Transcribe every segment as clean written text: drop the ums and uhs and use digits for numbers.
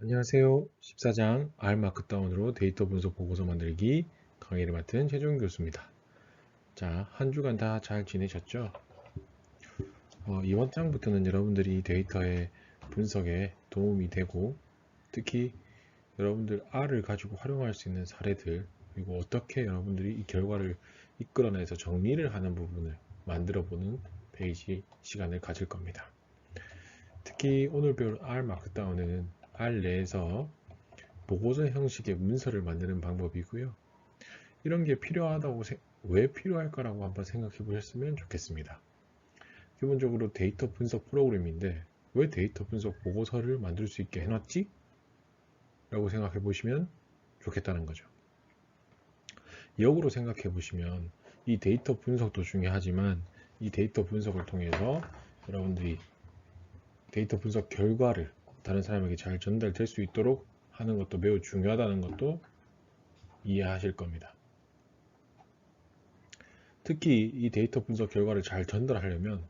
안녕하세요. 14장 R 마크다운으로 데이터 분석 보고서 만들기 강의를 맡은 최종 교수입니다. 자, 한 주간 다 잘 지내셨죠? 이번 장부터는 여러분들이 데이터의 분석에 도움이 되고 특히 여러분들 R을 가지고 활용할 수 있는 사례들 그리고 어떻게 여러분들이 이 결과를 이끌어내서 정리를 하는 부분을 만들어 보는 페이지 시간을 가질 겁니다. 특히 오늘 배울 R 마크다운은 R 내에서 보고서 형식의 문서를 만드는 방법이고요. 이런 게 왜 필요할까라고 한번 생각해 보셨으면 좋겠습니다. 기본적으로 데이터 분석 프로그램인데 왜 데이터 분석 보고서를 만들 수 있게 해놨지? 라고 생각해 보시면 좋겠다는 거죠. 역으로 생각해 보시면 이 데이터 분석도 중요하지만 이 데이터 분석을 통해서 여러분들이 데이터 분석 결과를 다른 사람에게 잘 전달될 수 있도록 하는 것도 매우 중요하다는 것도 이해하실 겁니다. 특히 이 데이터 분석 결과를 잘 전달하려면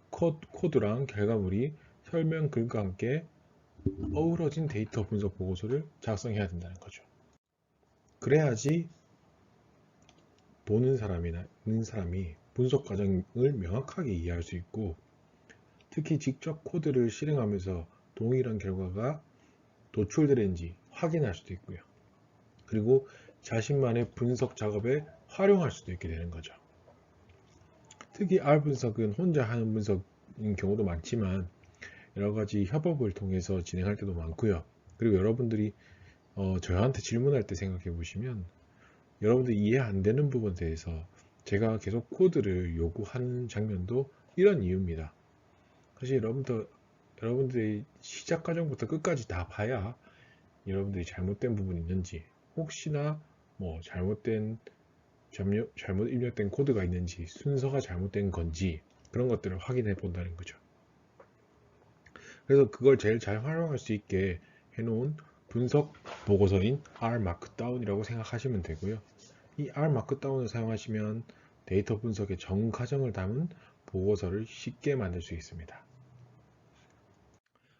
코드랑 결과물이 설명 글과 함께 어우러진 데이터 분석 보고서를 작성해야 된다는 거죠. 그래야지 보는 사람이나 읽는 사람이 분석 과정을 명확하게 이해할 수 있고 특히 직접 코드를 실행하면서 동일한 결과가 도출되는지 확인할 수도 있고요. 그리고 자신만의 분석 작업에 활용할 수도 있게 되는 거죠. 특히 R 분석은 혼자 하는 분석인 경우도 많지만 여러 가지 협업을 통해서 진행할 때도 많고요. 그리고 여러분들이 저한테 질문할 때 생각해 보시면 여러분들이 이해 안 되는 부분에 대해서 제가 계속 코드를 요구하는 장면도 이런 이유입니다. 사실 여러분들이 시작 과정부터 끝까지 다 봐야 여러분들이 잘못된 부분이 있는지 혹시나 뭐 잘못 입력된 코드가 있는지 순서가 잘못된 건지 그런 것들을 확인해 본다는 거죠. 그래서 그걸 제일 잘 활용할 수 있게 해놓은 분석 보고서인 R 마크다운이라고 생각하시면 되고요. 이 R 마크다운을 사용하시면 데이터 분석의 전 과정을 담은 보고서를 쉽게 만들 수 있습니다.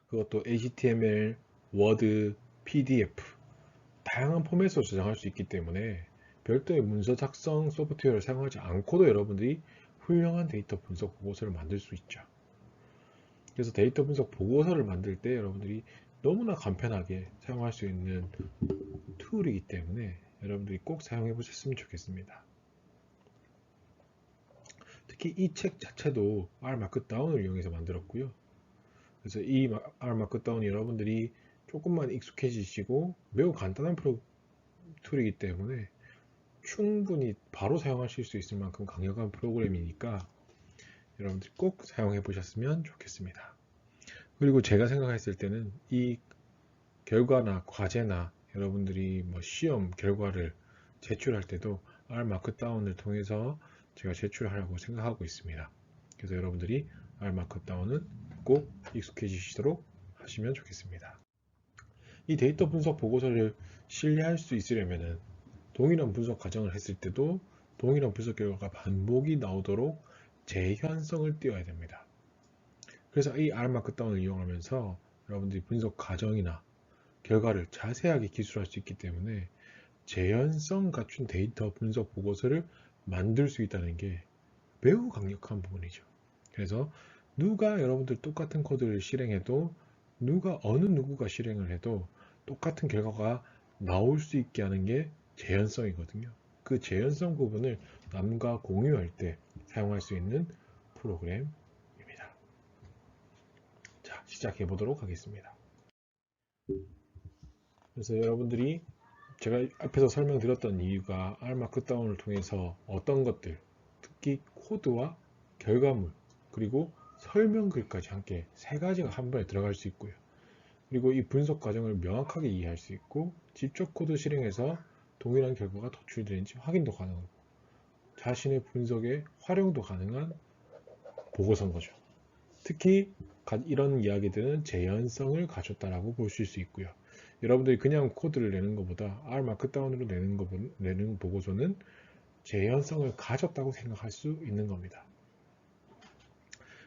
그것도 HTML, 워드, PDF 다양한 포맷으로 저장할 수 있기 때문에 별도의 문서 작성 소프트웨어를 사용하지 않고도 여러분들이 훌륭한 데이터 분석 보고서를 만들 수 있죠. 그래서 데이터 분석 보고서를 만들 때 여러분들이 너무나 간편하게 사용할 수 있는 툴이기 때문에 여러분들이 꼭 사용해 보셨으면 좋겠습니다. 특히 이 책 자체도 R 마크다운을 이용해서 만들었고요. 그래서 이 R 마크다운이 여러분들이 조금만 익숙해지시고 매우 간단한 툴이기 때문에 충분히 바로 사용하실 수 있을 만큼 강력한 프로그램이니까 여러분들이 꼭 사용해 보셨으면 좋겠습니다. 그리고 제가 생각했을 때는 이 결과나 과제나 여러분들이 뭐 시험 결과를 제출할 때도 R 마크다운을 통해서 제가 제출하려고 생각하고 있습니다. 그래서 여러분들이 R 마크다운은 꼭 익숙해지시도록 하시면 좋겠습니다. 이 데이터 분석 보고서를 신뢰할 수 있으려면 동일한 분석 과정을 했을 때도 동일한 분석 결과가 반복이 나오도록 재현성을 띄워야 됩니다. 그래서 이 R 마크다운을 이용하면서 여러분들이 분석 과정이나 결과를 자세하게 기술할 수 있기 때문에 재현성 갖춘 데이터 분석 보고서를 만들 수 있다는 게 매우 강력한 부분이죠. 그래서 누가 여러분들 똑같은 코드를 실행해도 어느 누구가 실행을 해도 똑같은 결과가 나올 수 있게 하는 게 재현성이거든요. 그 재현성 부분을 남과 공유할 때 사용할 수 있는 프로그램입니다. 자, 시작해 보도록 하겠습니다. 그래서 여러분들이 제가 앞에서 설명드렸던 이유가 R 마크다운을 통해서 어떤 것들, 특히 코드와 결과물, 그리고 설명글까지 함께 세 가지가 한 번에 들어갈 수 있고요. 그리고 이 분석 과정을 명확하게 이해할 수 있고 직접 코드 실행해서 동일한 결과가 도출되는지 확인도 가능하고 자신의 분석에 활용도 가능한 보고서인 거죠. 특히 이런 이야기들은 재현성을 가졌다라고 보실 수 있고요. 여러분들이 그냥 코드를 내는 것보다 R 마크다운으로 내는 보고서는 재현성을 가졌다고 생각할 수 있는 겁니다.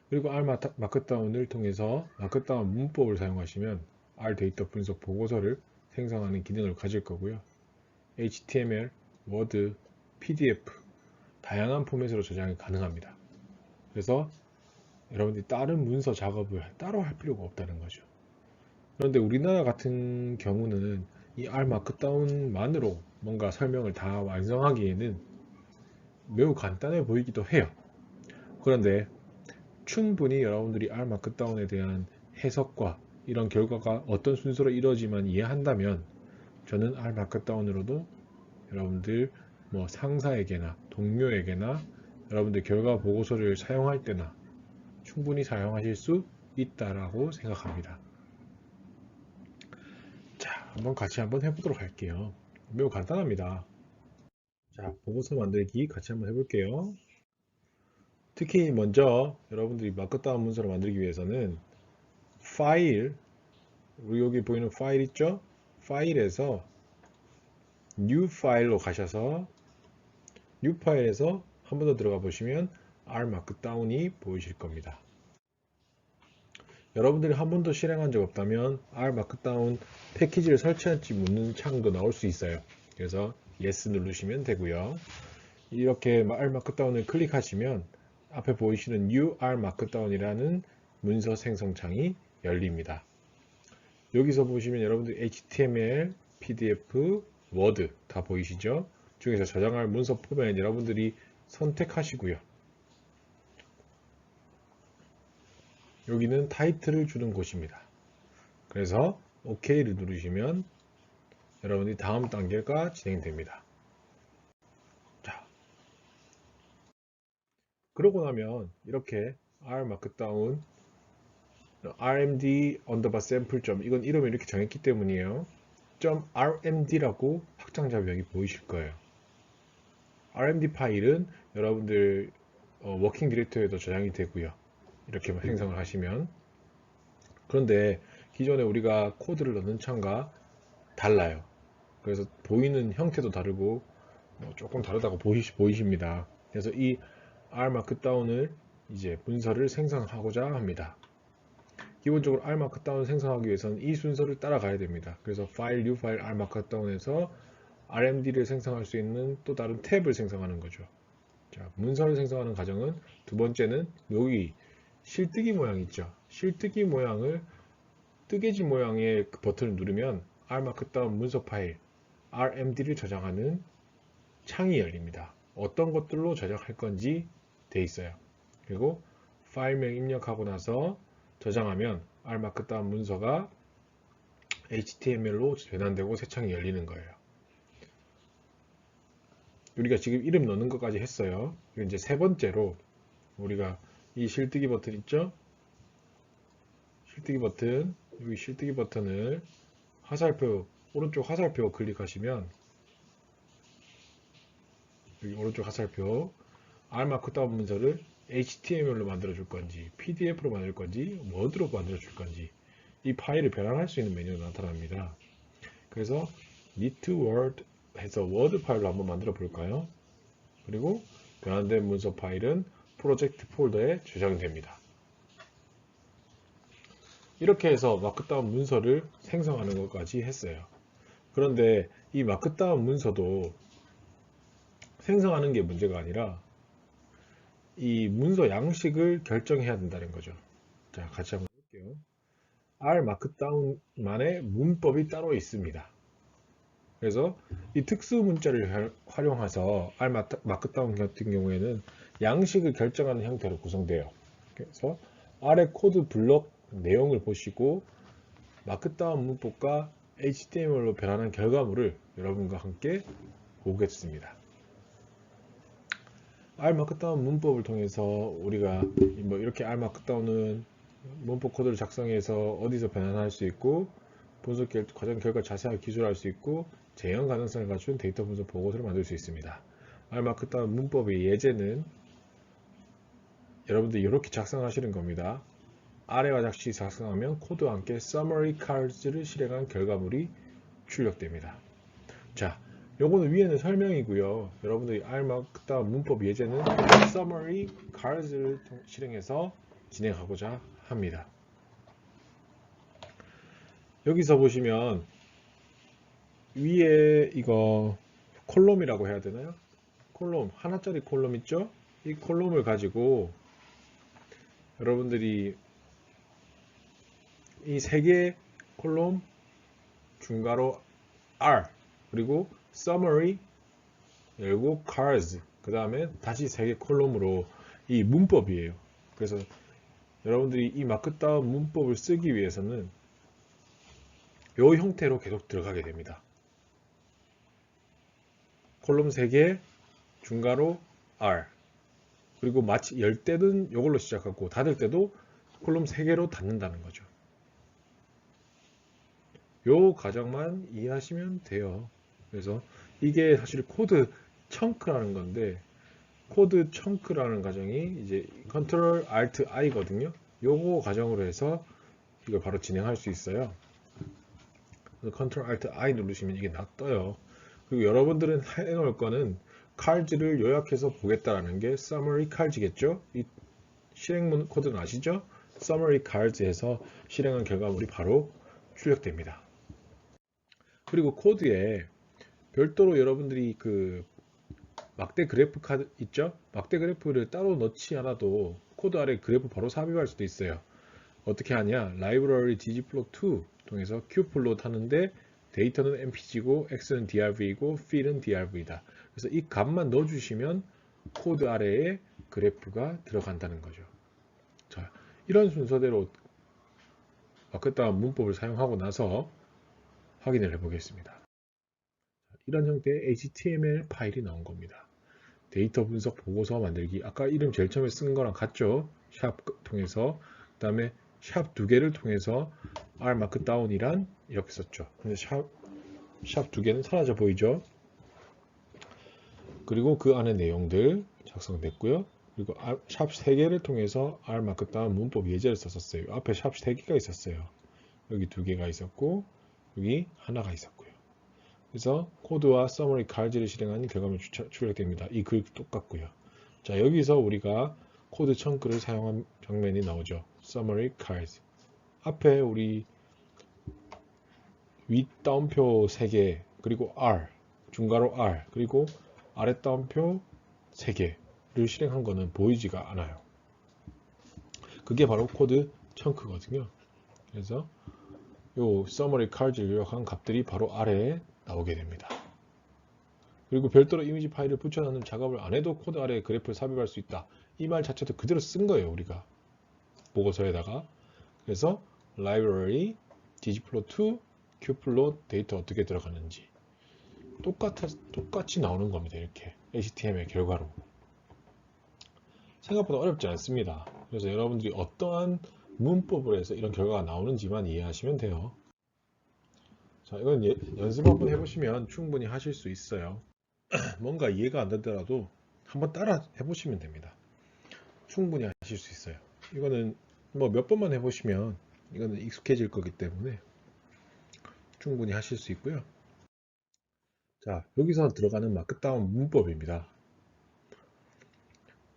그리고 R 마크다운을 통해서 마크다운 문법을 사용하시면 R 데이터 분석 보고서를 생성하는 기능을 가질 거고요. HTML, 워드, PDF 다양한 포맷으로 저장이 가능합니다. 그래서 여러분들이 다른 문서 작업을 따로 할 필요가 없다는 거죠. 그런데 우리나라 같은 경우는 이 R 마크다운만으로 뭔가 설명을 다 완성하기에는 매우 간단해 보이기도 해요. 그런데 충분히 여러분들이 R 마크다운에 대한 해석과 이런 결과가 어떤 순서로 이루어지만 이해한다면 저는 R 마크다운으로도 여러분들 뭐 상사에게나 동료에게나 여러분들 결과 보고서를 사용할 때나 충분히 사용하실 수 있다라고 생각합니다. 자, 한번 같이 한번 해보도록 할게요. 매우 간단합니다. 자, 보고서 만들기 같이 한번 해볼게요. 특히 먼저 여러분들이 마크다운 문서를 만들기 위해서는 파일, 우리 여기 보이는 파일 있죠? 파일에서 New 파일로 가셔서 New 파일에서 한 번 더 들어가 보시면 R 마크다운이 보이실 겁니다. 여러분들이 한 번도 실행한 적 없다면 R 마크다운 패키지를 설치할지 묻는 창도 나올 수 있어요. 그래서 Yes 누르시면 되고요. 이렇게 R 마크다운을 클릭하시면 앞에 보이시는 New R 마크다운이라는 문서 생성 창이 열립니다. 여기서 보시면 여러분들 HTML, PDF, 워드 다 보이시죠? 중에서 저장할 문서 포맷 여러분들이 선택하시고요. 여기는 타이틀을 주는 곳입니다. 그래서 OK를 누르시면 여러분이 다음 단계가 진행됩니다. 자, 그러고 나면 이렇게 R 마크다운 rmd 언더바 샘플 점 이건 이름을 이렇게 정했기 때문이에요. .rmd라고 확장자가 여기 보이실 거예요. rmd 파일은 여러분들 워킹 디렉토리에도 저장이 되고요. 이렇게 생성을 하시면 그런데 기존에 우리가 코드를 넣는 창과 달라요. 그래서 보이는 형태도 다르고 조금 다르다고 보이십니다. 그래서 이 R 마크다운을 이제 문서를 생성하고자 합니다. 기본적으로 R 마크다운 생성하기 위해서는 이 순서를 따라가야 됩니다. 그래서 파일, new 파일, R 마크다운에서 RMD를 생성할 수 있는 또 다른 탭을 생성하는 거죠. 자, 문서를 생성하는 과정은 두 번째는 여기 실뜨기 모양 있죠. 실뜨기 모양을 뜨개질 모양의 그 버튼을 누르면 R 마크다운 문서 파일 RMD를 저장하는 창이 열립니다. 어떤 것들로 저장할 건지 돼 있어요. 그리고 파일명 입력하고 나서 저장하면 R 마크다운 문서가 HTML로 변환되고 새 창이 열리는 거예요. 우리가 지금 이름 넣는 것까지 했어요. 이제 세 번째로 우리가 이 실뜨기 버튼 있죠? 실뜨기 버튼, 여기 실뜨기 버튼을 화살표, 오른쪽 화살표 클릭하시면 여기 오른쪽 화살표 R 마크다운 문서를 HTML로 만들어 줄 건지 PDF로 만들 건지 워드로 만들어 줄 건지 이 파일을 변환할 수 있는 메뉴가 나타납니다. 그래서 need to word 해서 워드 파일로 한번 만들어 볼까요? 그리고 변환된 문서 파일은 프로젝트 폴더에 저장됩니다. 이렇게 해서 마크다운 문서를 생성하는 것까지 했어요. 그런데 이 마크다운 문서도 생성하는 게 문제가 아니라 이 문서 양식을 결정해야 된다는 거죠. 자, 같이 한번 볼게요. R 마크다운만의 문법이 따로 있습니다. 그래서 이 특수 문자를 활용해서 R 마크다운 같은 경우에는 양식을 결정하는 형태로 구성돼요. 그래서 R의 코드 블록 내용을 보시고 마크다운 문법과 HTML로 변환한 결과물을 여러분과 함께 보겠습니다. R 마크다운 문법을 통해서 우리가 뭐 이렇게 R 마크다운은 문법 코드를 작성해서 어디서 변환할 수 있고 분석 과정 결과 자세하게 기술할 수 있고 재현 가능성을 갖춘 데이터 분석 보고서를 만들 수 있습니다. R 마크다운 문법의 예제는 여러분들이 이렇게 작성하시는 겁니다. 아래와 같이 작성하면 코드와 함께 summary cards를 실행한 결과물이 출력됩니다. 자, 요거는 위에는 설명이고요. 여러분들이 R 마크다운 문법 예제는 summary cards를 실행해서 진행하고자 합니다. 여기서 보시면 위에 이거 콜롬이라고 해야 되나요? 콜롬, 하나짜리 콜롬 있죠? 이 콜롬을 가지고 여러분들이 이 세 개의 콜롬 중괄호 R 그리고 summary 열고 cars 그 다음에 다시 세 개 콜롬으로 이 문법이에요. 그래서 여러분들이 이 마크다운 문법을 쓰기 위해서는 이 형태로 계속 들어가게 됩니다. 콜롬 3개 중괄호 R 그리고 마치 열 때는 이걸로 시작하고 닫을 때도 콜롬 3개로 닫는다는 거죠. 요 과정만 이해하시면 돼요. 그래서 이게 사실 코드 청크라는 건데 코드 청크라는 과정이 이제 Ctrl Alt I거든요. 요거 과정으로 해서 이걸 바로 진행할 수 있어요. 그래서 Ctrl Alt I 누르시면 이게 떠요. 그리고 여러분들은 해놓을 거는 cards를 요약해서 보겠다라는 게 summary cards겠죠? 이 실행 코드는 아시죠? summary cards에서 실행한 결과물이 바로 출력됩니다. 그리고 코드에 별도로 여러분들이 그 막대 그래프 카드 있죠? 막대 그래프를 따로 넣지 않아도 코드 아래 그래프 바로 삽입할 수도 있어요. 어떻게 하냐? 라이브러리 ggplot2 통해서 qplot 하는데 데이터는 mpg고 x는 drv이고 fill은 drv다. 그래서 이 값만 넣어주시면 코드 아래에 그래프가 들어간다는 거죠. 자, 이런 순서대로 마크다운 문법을 사용하고 나서 확인을 해보겠습니다. 이런 형태의 HTML 파일이 나온 겁니다. 데이터 분석 보고서 만들기. 아까 이름 제일 처음에 쓴 거랑 같죠? 샵 통해서. 그 다음에 샵 2개를 통해서 R 마크다운이란 이렇게 썼죠. 근데 샵 2개는 사라져 보이죠? 그리고 그 안에 내용들 작성됐고요. 그리고 샵 3개를 통해서 R 마크다운 문법 예제를 썼었어요. 앞에 샵 3개가 있었어요. 여기 2개가 있었고 여기 하나가 있었고요. 그래서 코드와 서머리 칼즈를 실행하는 결과물이 출력됩니다. 이 글 똑같고요. 자, 여기서 우리가 코드 청크를 사용한 장면이 나오죠. summary cards. 앞에 우리 윗 따옴표 3개, 그리고 R, 중괄호 R, 그리고 아래 따옴표 3개를 실행한 거는 보이지가 않아요. 그게 바로 코드 청크거든요. 그래서 요 summary cards를 요약한 값들이 바로 아래에 나오게 됩니다. 그리고 별도로 이미지 파일을 붙여넣는 작업을 안 해도 코드 아래에 그래프를 삽입할 수 있다. 이 말 자체도 그대로 쓴 거예요, 우리가. 보고서에다가. 그래서 library, ggplot2, qplot 데이터 어떻게 들어가는지 똑같이 나오는 겁니다. 이렇게 HTML 결과로. 생각보다 어렵지 않습니다. 그래서 여러분들이 어떠한 문법을 해서 이런 결과가 나오는지만 이해하시면 돼요. 자, 이건 연습 한번 해보시면 충분히 하실 수 있어요. 뭔가 이해가 안 되더라도 한번 따라 해보시면 됩니다. 충분히 하실 수 있어요. 이거는 뭐 몇 번만 해보시면 이거는 익숙해질 거기 때문에 충분히 하실 수 있고요. 자, 여기서 들어가는 마크다운 문법입니다.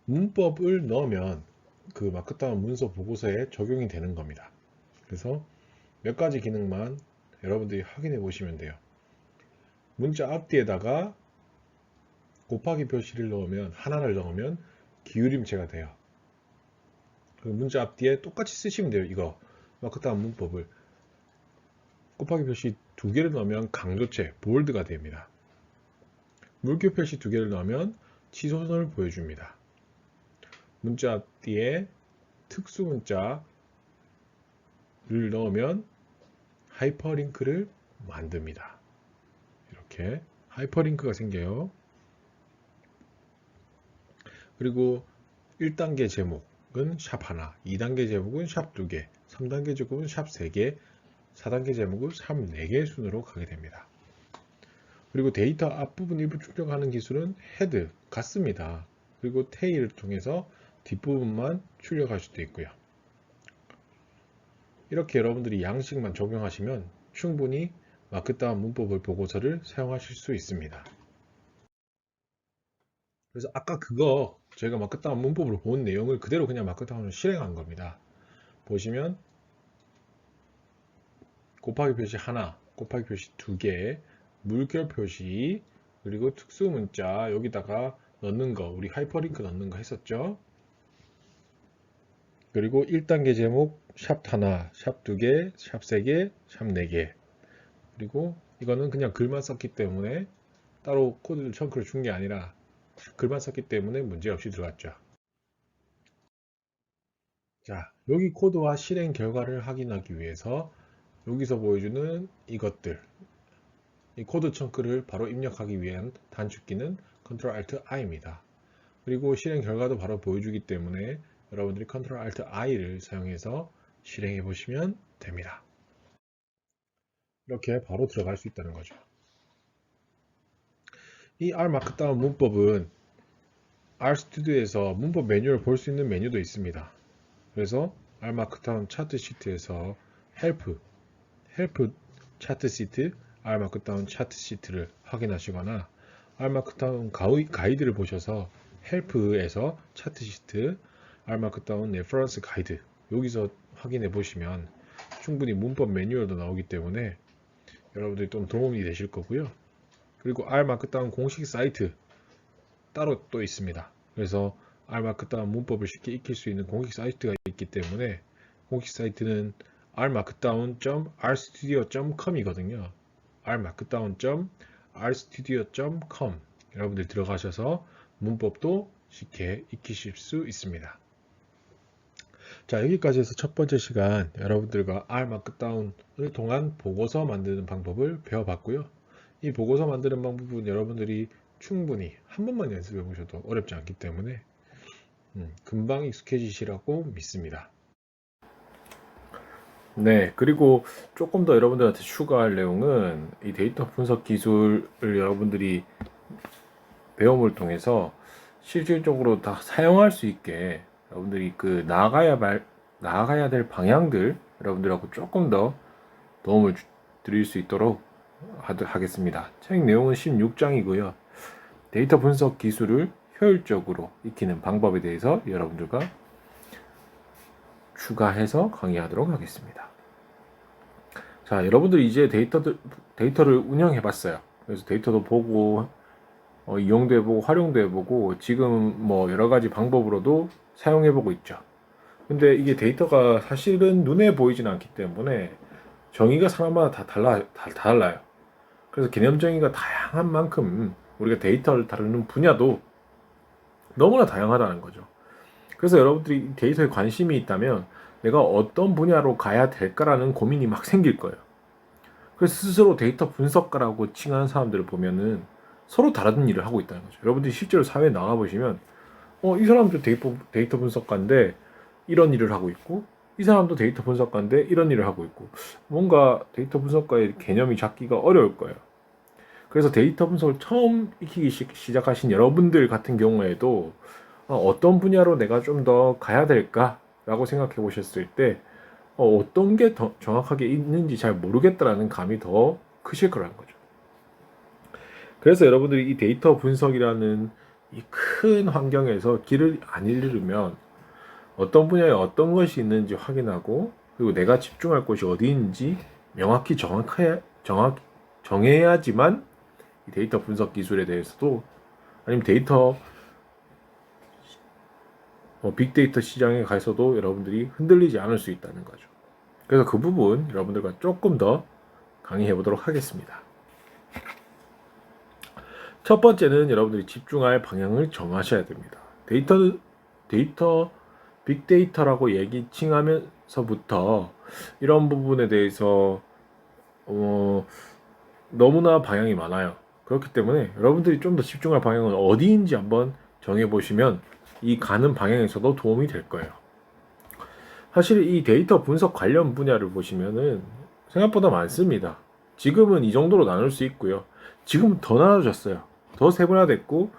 문법을 넣으면 그 마크다운 문서 보고서에 적용이 되는 겁니다. 그래서 몇 가지 기능만 여러분들이 확인해 보시면 돼요. 문자 앞뒤에다가 곱하기 표시를 넣으면 하나를 넣으면 기울임체가 돼요. 그 문자 앞뒤에 똑같이 쓰시면 돼요. 이거 마크다운 문법을 곱하기 표시 2개를 넣으면 강조체 볼드가 됩니다. 물교 표시 2개를 넣으면 치솟음을 보여줍니다. 문자 앞뒤에 특수 문자를 넣으면 하이퍼링크를 만듭니다. 이렇게 하이퍼링크가 생겨요. 그리고 1단계 제목은 샵 하나, 2단계 제목은 샵 2개, 3단계 제목은 샵 3개, 4단계 제목은 샵 4개 순으로 가게 됩니다. 그리고 데이터 앞부분 일부 출력하는 기술은 헤드 같습니다. 그리고 테일을 통해서 뒷부분만 출력할 수도 있고요. 이렇게 여러분들이 양식만 적용하시면 충분히 마크다운 문법을 보고서를 사용하실 수 있습니다. 그래서 아까 그거 저희가 마크다운 문법을 본 내용을 그대로 그냥 마크다운을 실행한 겁니다. 보시면 곱하기 표시 하나, 곱하기 표시 두 개, 물결 표시, 그리고 특수 문자 여기다가 넣는 거, 우리 하이퍼링크 넣는 거 했었죠. 그리고 1단계 제목 샵 하나, 샵 두 개, 샵 세 개, 샵 네 개. 그리고 이거는 그냥 글만 썼기 때문에 따로 코드를 청크를 준 게 아니라 글만 썼기 때문에 문제없이 들어갔죠. 자, 여기 코드와 실행 결과를 확인하기 위해서 여기서 보여주는 이것들, 이 코드 청크를 바로 입력하기 위한 단축키는 Ctrl Alt I입니다. 그리고 실행 결과도 바로 보여주기 때문에 여러분들이 Ctrl Alt I를 사용해서 실행해 보시면 됩니다. 이렇게 바로 들어갈 수 있다는 거죠. 이 R 마크다운 문법은 RStudio에서 문법 메뉴를 볼 수 있는 메뉴도 있습니다. 그래서 R 마크다운 차트 시트에서 헬프 차트 시트, R 마크다운 차트 시트를 확인하시거나 R 마크다운 가이드를 보셔서 헬프에서 차트 시트, R 마크다운 레퍼런스 가이드 여기서 확인해 보시면 충분히 문법 매뉴얼도 나오기 때문에 여러분들이 좀 도움이 되실 거고요. 그리고 R 마크다운 공식 사이트 따로 또 있습니다. 그래서 R 마크다운 문법을 쉽게 익힐 수 있는 공식 사이트가 있기 때문에 공식 사이트는 rmarkdown.rstudio.com이거든요. rmarkdown.rstudio.com 여러분들 들어가셔서 문법도 쉽게 익히실 수 있습니다. 자, 여기까지 해서 첫 번째 시간 여러분들과 R 마크다운을 통한 보고서 만드는 방법을 배워봤고요. 이 보고서 만드는 방법은 여러분들이 충분히 한 번만 연습해 보셔도 어렵지 않기 때문에 금방 익숙해지시라고 믿습니다. 네, 그리고 조금 더 여러분들한테 추가할 내용은 이 데이터 분석 기술을 여러분들이 배움을 통해서 실질적으로 다 사용할 수 있게 여러분들이 그 나아가야 될 방향들 여러분들하고 조금 더 도움을 드릴 수 있도록 하겠습니다. 책 내용은 16장이고요. 데이터 분석 기술을 효율적으로 익히는 방법에 대해서 여러분들과 추가해서 강의하도록 하겠습니다. 자, 여러분들이 이제 데이터를 운영해 봤어요. 그래서 데이터도 보고 이용도 해보고 활용도 해보고 지금 뭐 여러 가지 방법으로도 사용해 보고 있죠. 근데 이게 데이터가 사실은 눈에 보이진 않기 때문에 정의가 사람마다 다 달라요. 그래서 개념 정의가 다양한 만큼 우리가 데이터를 다루는 분야도 너무나 다양하다는 거죠. 그래서 여러분들이 데이터에 관심이 있다면 내가 어떤 분야로 가야 될까라는 고민이 막 생길 거예요. 그래서 스스로 데이터 분석가라고 칭하는 사람들을 보면은 서로 다른 일을 하고 있다는 거죠. 여러분들이 실제로 사회에 나가보시면 이 사람도 데이터 분석가인데 이런 일을 하고 있고 이 사람도 데이터 분석가인데 이런 일을 하고 있고 뭔가 데이터 분석가의 개념이 잡기가 어려울 거예요. 그래서 데이터 분석을 처음 익히기 시작하신 여러분들 같은 경우에도 어떤 분야로 내가 좀 더 가야 될까라고 생각해 보셨을 때 어떤 게 더 정확하게 있는지 잘 모르겠다라는 감이 더 크실 거라는 거죠. 그래서 여러분들이 이 데이터 분석이라는 이 큰 환경에서 길을 안 잃으면 어떤 분야에 어떤 것이 있는지 확인하고 그리고 내가 집중할 곳이 어디인지 명확히 정해야지만 이 데이터 분석 기술에 대해서도 아니면 빅데이터 시장에 가서도 여러분들이 흔들리지 않을 수 있다는 거죠. 그래서 그 부분 여러분들과 조금 더 강의해 보도록 하겠습니다. 첫 번째는 여러분들이 집중할 방향을 정하셔야 됩니다. 빅데이터라고 칭하면서부터 이런 부분에 대해서 너무나 방향이 많아요. 그렇기 때문에 여러분들이 좀 더 집중할 방향은 어디인지 한번 정해보시면 이 가는 방향에서도 도움이 될 거예요. 사실 이 데이터 분석 관련 분야를 보시면은 생각보다 많습니다. 지금은 이 정도로 나눌 수 있고요. 지금은 더 나눠졌어요. 더 세분화됐고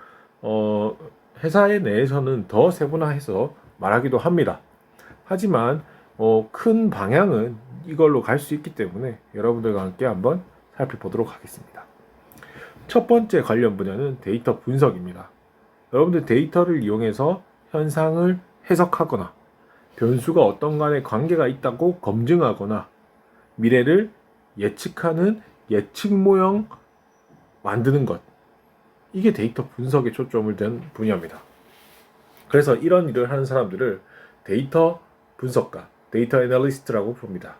회사의 내에서는 더 세분화해서 말하기도 합니다. 하지만 큰 방향은 이걸로 갈 수 있기 때문에 여러분들과 함께 한번 살펴보도록 하겠습니다. 첫 번째 관련 분야는 데이터 분석입니다. 여러분들 데이터를 이용해서 현상을 해석하거나 변수가 어떤 간에 관계가 있다고 검증하거나 미래를 예측하는 예측 모형 만드는 것. 이게 데이터 분석에 초점을 둔 분야입니다. 그래서 이런 일을 하는 사람들을 데이터 분석가, 데이터 애널리스트라고 부릅니다.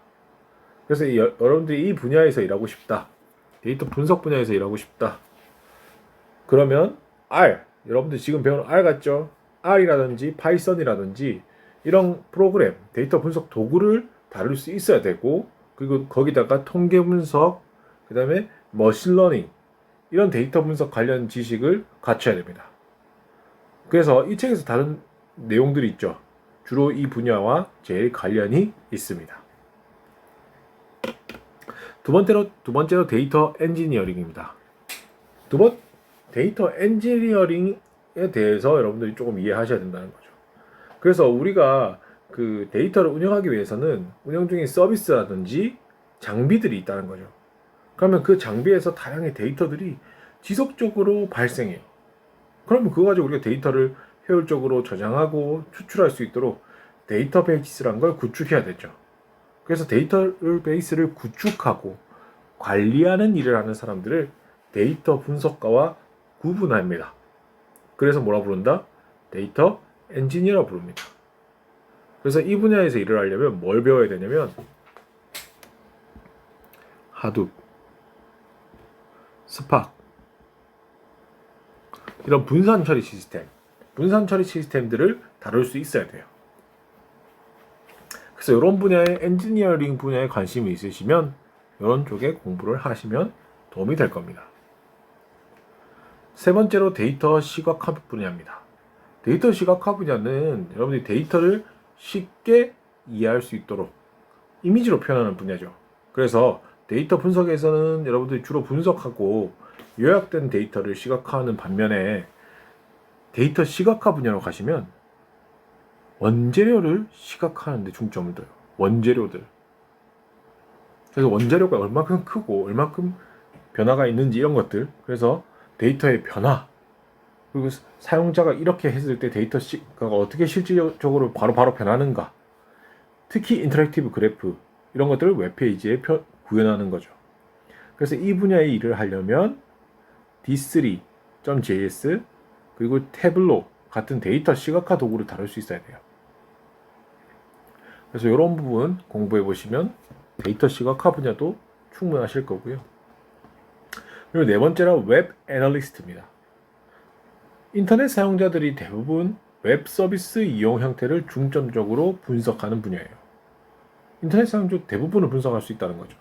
그래서 여러분들이 이 분야에서 일하고 싶다. 데이터 분석 분야에서 일하고 싶다. 그러면 R, 여러분들 지금 배우는 R 같죠? R이라든지 파이썬이라든지 이런 프로그램, 데이터 분석 도구를 다룰 수 있어야 되고, 그리고 거기다가 통계 분석, 그 다음에 머신러닝, 이런 데이터 분석 관련 지식을 갖춰야 됩니다. 그래서 이 책에서 다른 내용들이 있죠. 주로 이 분야와 제일 관련이 있습니다. 두 번째로 데이터 엔지니어링입니다. 데이터 엔지니어링에 대해서 여러분들이 조금 이해하셔야 된다는 거죠. 그래서 우리가 그 데이터를 운영하기 위해서는 운영 중인 서비스라든지 장비들이 있다는 거죠. 그러면 그 장비에서 다량의 데이터들이 지속적으로 발생해요. 그러면 그거 가지고 우리가 데이터를 효율적으로 저장하고 추출할 수 있도록 데이터베이스라는 걸 구축해야 되죠. 그래서 데이터베이스를 구축하고 관리하는 일을 하는 사람들을 데이터 분석가와 구분합니다. 그래서 뭐라 부른다? 데이터 엔지니어라 부릅니다. 그래서 이 분야에서 일을 하려면 뭘 배워야 되냐면 하둡, 스파크 이런 분산 처리 시스템들을 다룰 수 있어야 돼요. 그래서 이런 분야의 엔지니어링 분야에 관심이 있으시면 이런 쪽에 공부를 하시면 도움이 될 겁니다. 세 번째로 데이터 시각화 분야입니다. 데이터 시각화 분야는 여러분들이 데이터를 쉽게 이해할 수 있도록 이미지로 표현하는 분야죠. 그래서 데이터 분석에서는 여러분들이 주로 분석하고 요약된 데이터를 시각화하는 반면에 데이터 시각화 분야로 가시면 원재료를 시각화하는 데 중점을 둬요. 원재료들. 그래서 원재료가 얼마큼 크고 얼마큼 변화가 있는지 이런 것들. 그래서 데이터의 변화 그리고 사용자가 이렇게 했을 때 데이터가 어떻게 실질적으로 바로 변하는가. 특히 인터랙티브 그래프 이런 것들을 웹페이지에 구현하는 거죠. 그래서 이 분야의 일을 하려면 D3.js 그리고 태블로 같은 데이터 시각화 도구를 다룰 수 있어야 돼요. 그래서 이런 부분 공부해 보시면 데이터 시각화 분야도 충분하실 거고요. 그리고 네 번째로 웹 애널리스트입니다. 인터넷 사용자들이 대부분 웹 서비스 이용 형태를 중점적으로 분석하는 분야예요. 인터넷 사용자 대부분을 분석할 수 있다는 거죠.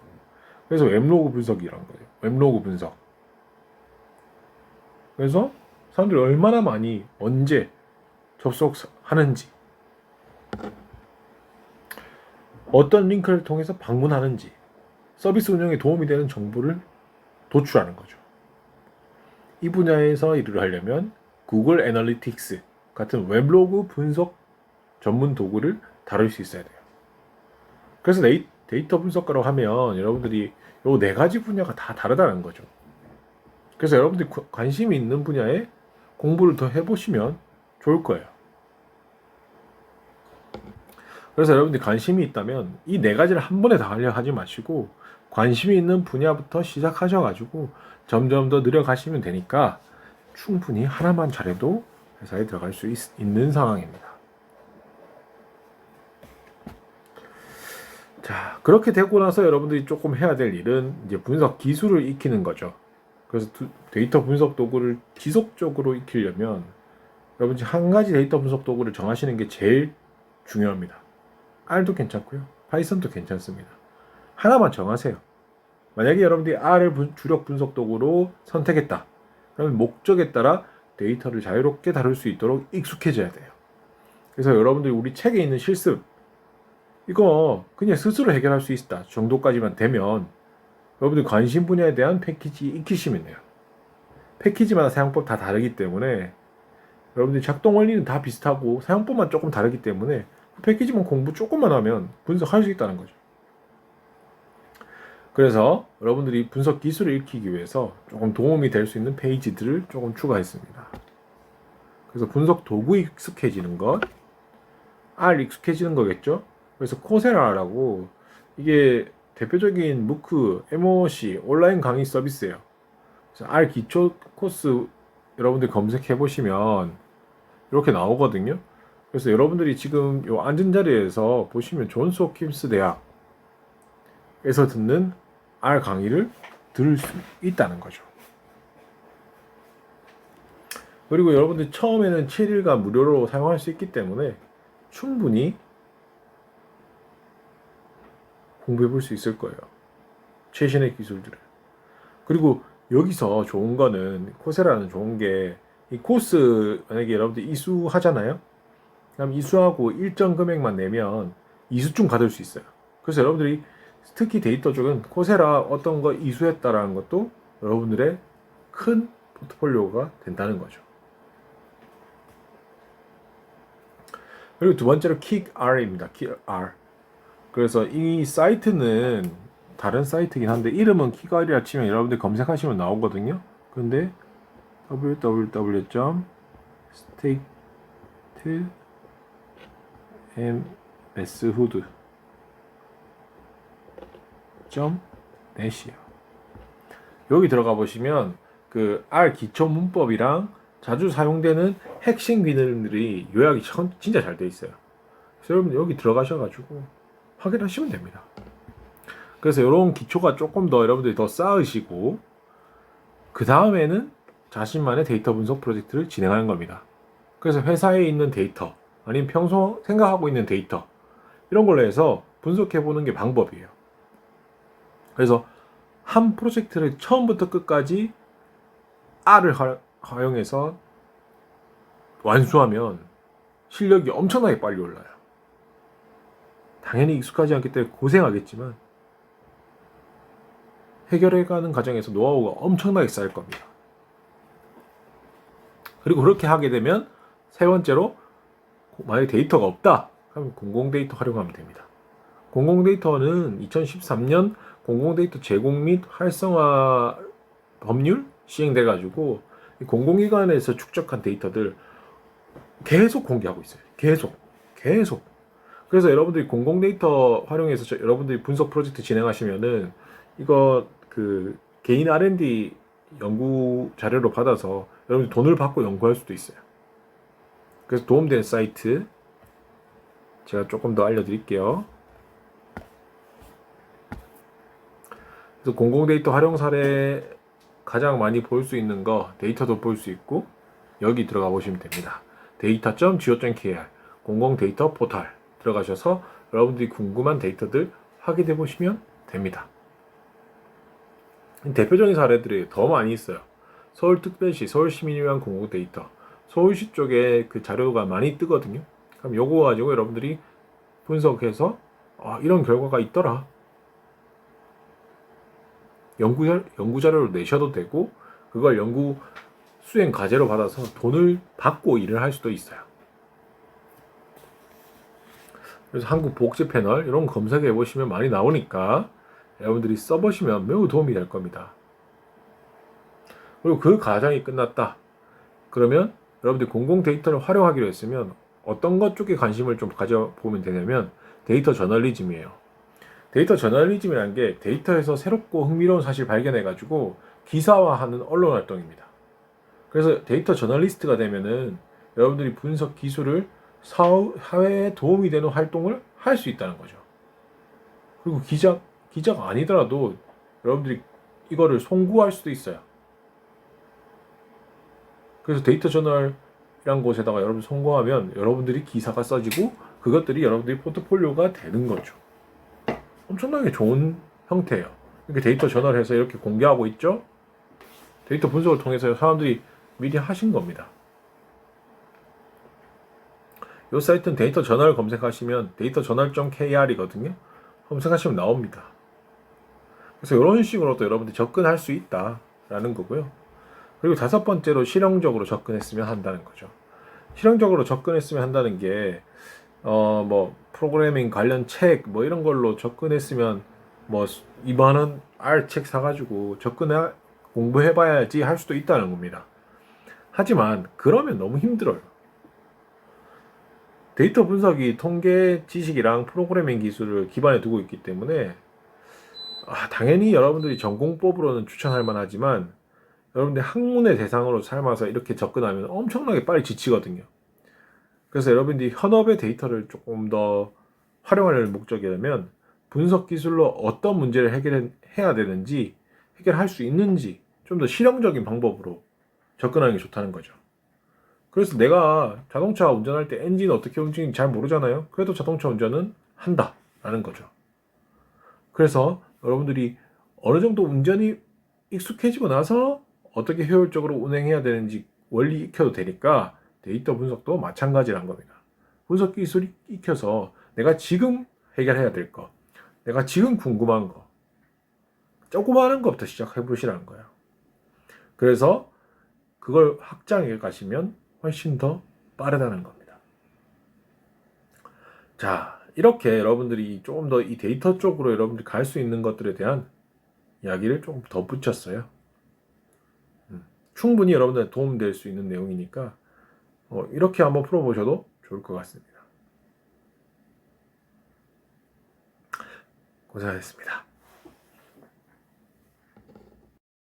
그래서 웹로그 분석이라는 거예요. 웹로그 분석. 그래서 사람들이 얼마나 많이 언제 접속하는지 어떤 링크를 통해서 방문하는지 서비스 운영에 도움이 되는 정보를 도출하는 거죠. 이 분야에서 일을 하려면 구글 애널리틱스 같은 웹로그 분석 전문 도구를 다룰 수 있어야 돼요. 그래서 데이터 분석가라고 하면 여러분들이 이 네 가지 분야가 다 다르다는 거죠. 그래서 여러분들이 관심이 있는 분야에 공부를 더 해보시면 좋을 거예요. 그래서 여러분들이 관심이 있다면 이 네 가지를 한 번에 다 하려 하지 마시고 관심이 있는 분야부터 시작하셔가지고 점점 더 늘어가시면 되니까 충분히 하나만 잘해도 회사에 들어갈 수 있는 상황입니다. 자, 그렇게 되고 나서 여러분들이 조금 해야 될 일은 이제 분석 기술을 익히는 거죠. 그래서 데이터 분석 도구를 지속적으로 익히려면 여러분이 한 가지 데이터 분석 도구를 정하시는 게 제일 중요합니다. R도 괜찮고요. 파이썬도 괜찮습니다. 하나만 정하세요. 만약에 여러분들이 R을 주력 분석 도구로 선택했다. 그러면 목적에 따라 데이터를 자유롭게 다룰 수 있도록 익숙해져야 돼요. 그래서 여러분들이 우리 책에 있는 실습 이거 그냥 스스로 해결할 수 있다 정도까지만 되면 여러분들 관심 분야에 대한 패키지 익히시면 돼요. 패키지마다 사용법 다 다르기 때문에 여러분들 작동 원리는 다 비슷하고 사용법만 조금 다르기 때문에 패키지만 공부 조금만 하면 분석할 수 있다는 거죠. 그래서 여러분들이 분석 기술을 익히기 위해서 조금 도움이 될 수 있는 페이지들을 조금 추가했습니다. 그래서 분석 도구 익숙해지는 것, R 익숙해지는 거겠죠. 그래서 코세라라고 이게 대표적인 무크, MOC 온라인 강의 서비스예요. 그래서 R 기초 코스 여러분들 검색해 보시면 이렇게 나오거든요. 그래서 여러분들이 지금 요 앉은 자리에서 보시면 존스 홉킨스 대학에서 듣는 R 강의를 들을 수 있다는 거죠. 그리고 여러분들 처음에는 7일간 무료로 사용할 수 있기 때문에 충분히 공부해 볼 수 있을 거예요. 최신의 기술들을. 그리고 여기서 좋은 거는 코세라는 좋은 게 이 코스 만약에 여러분들 이수하잖아요. 그럼 이수하고 일정 금액만 내면 이수증 받을 수 있어요. 그래서 여러분들이 특히 데이터 쪽은 코세라 어떤 거 이수했다라는 것도 여러분들의 큰 포트폴리오가 된다는 거죠. 그리고 두 번째로 킥R입니다. 킥R. 그래서 이 사이트는 다른 사이트긴 한데 이름은 킥R이라 치면 여러분들 검색하시면 나오거든요. 근데 www.statementhood.net이에요. 여기 들어가 보시면 그 R 기초 문법이랑 자주 사용되는 핵심 기능들이 요약이 진짜 잘 돼 있어요. 그래서 여러분 여기 들어가셔가지고 확인하시면 됩니다. 그래서 이런 기초가 조금 더 여러분들이 더 쌓으시고 그 다음에는 자신만의 데이터 분석 프로젝트를 진행하는 겁니다. 그래서 회사에 있는 데이터 아니면 평소 생각하고 있는 데이터 이런 걸로 해서 분석해 보는 게 방법이에요. 그래서 한 프로젝트를 처음부터 끝까지 R을 활용해서 완수하면 실력이 엄청나게 빨리 올라요. 당연히 익숙하지 않기 때문에 고생하겠지만 해결해가는 과정에서 노하우가 엄청나게 쌓일 겁니다. 그리고 그렇게 하게 되면 세 번째로 만약에 데이터가 없다 그러면 공공데이터 활용하면 됩니다. 공공데이터는 2013년 공공데이터 제공 및 활성화 법률 시행돼 가지고 공공기관에서 축적한 데이터들 계속 공개하고 있어요. 계속. 그래서 여러분들이 공공데이터 활용해서 여러분들이 분석 프로젝트 진행하시면은 이거 그 개인 R&D 연구 자료로 받아서 여러분들 돈을 받고 연구할 수도 있어요. 그래서 도움되는 사이트 제가 조금 더 알려드릴게요. 그래서 공공데이터 활용 사례 가장 많이 볼 수 있는 거 데이터도 볼 수 있고 여기 들어가 보시면 됩니다. data.go.kr 공공데이터 포털 들어가셔서 여러분들이 궁금한 데이터들 확인해 보시면 됩니다. 대표적인 사례들이 더 많이 있어요. 서울특별시, 서울시민을 위한 공공데이터 서울시 쪽에 그 자료가 많이 뜨거든요. 그럼 요거 가지고 여러분들이 분석해서 이런 결과가 있더라. 연구 자료를 내셔도 되고 그걸 연구 수행 과제로 받아서 돈을 받고 일을 할 수도 있어요. 그래서 한국 복지 패널 이런 거 검색해 보시면 많이 나오니까 여러분들이 써보시면 매우 도움이 될 겁니다. 그리고 그 과정이 끝났다. 그러면 여러분들이 공공 데이터를 활용하기로 했으면 어떤 것 쪽에 관심을 좀 가져보면 되냐면 데이터 저널리즘이에요. 데이터 저널리즘이라는 게 데이터에서 새롭고 흥미로운 사실 발견해가지고 기사화하는 언론 활동입니다. 그래서 데이터 저널리스트가 되면은 여러분들이 분석 기술을 사회에 도움이 되는 활동을 할 수 있다는 거죠. 그리고 기자가 아니더라도 여러분들이 이거를 송구할 수도 있어요. 그래서 데이터 저널이란 곳에다가 여러분 송구하면 여러분들이 기사가 써지고 그것들이 여러분들이 포트폴리오가 되는 거죠. 엄청나게 좋은 형태예요. 이렇게 데이터 저널해서 이렇게 공개하고 있죠. 데이터 분석을 통해서 사람들이 미리 하신 겁니다. 이 사이트는 데이터 저널 검색하시면 데이터 저널.kr이거든요. 검색하시면 나옵니다. 그래서 이런 식으로 또 여러분들이 접근할 수 있다라는 거고요. 그리고 다섯 번째로 실용적으로 접근했으면 한다는 거죠. 실용적으로 접근했으면 한다는 게 뭐 프로그래밍 관련 책 뭐 이런 걸로 접근했으면 뭐 2만원 R 책 사가지고 공부해봐야지 할 수도 있다는 겁니다. 하지만 그러면 너무 힘들어요. 데이터 분석이 통계 지식이랑 프로그래밍 기술을 기반에 두고 있기 때문에 당연히 여러분들이 전공법으로는 추천할 만하지만 여러분들 학문의 대상으로 삼아서 이렇게 접근하면 엄청나게 빨리 지치거든요. 그래서 여러분들이 현업의 데이터를 조금 더 활용할 목적이라면 분석 기술로 어떤 문제를 해결해야 되는지, 해결할 수 있는지 좀 더 실용적인 방법으로 접근하는 게 좋다는 거죠. 그래서 내가 자동차 운전할 때 엔진 어떻게 움직이는지 잘 모르잖아요. 그래도 자동차 운전은 한다라는 거죠. 그래서 여러분들이 어느 정도 운전이 익숙해지고 나서 어떻게 효율적으로 운행해야 되는지 원리 익혀도 되니까 데이터 분석도 마찬가지란 겁니다. 분석 기술이 익혀서 내가 지금 해결해야 될 거, 내가 지금 궁금한 거, 조그마한 것부터 시작해 보시라는 거예요. 그래서 그걸 확장해 가시면 훨씬 더 빠르다는 겁니다. 자, 이렇게 여러분들이 조금 더 이 데이터 쪽으로 여러분들이 갈 수 있는 것들에 대한 이야기를 좀 더 붙였어요. 충분히 여러분들한테 도움될 수 있는 내용이니까 이렇게 한번 풀어보셔도 좋을 것 같습니다. 고생하셨습니다.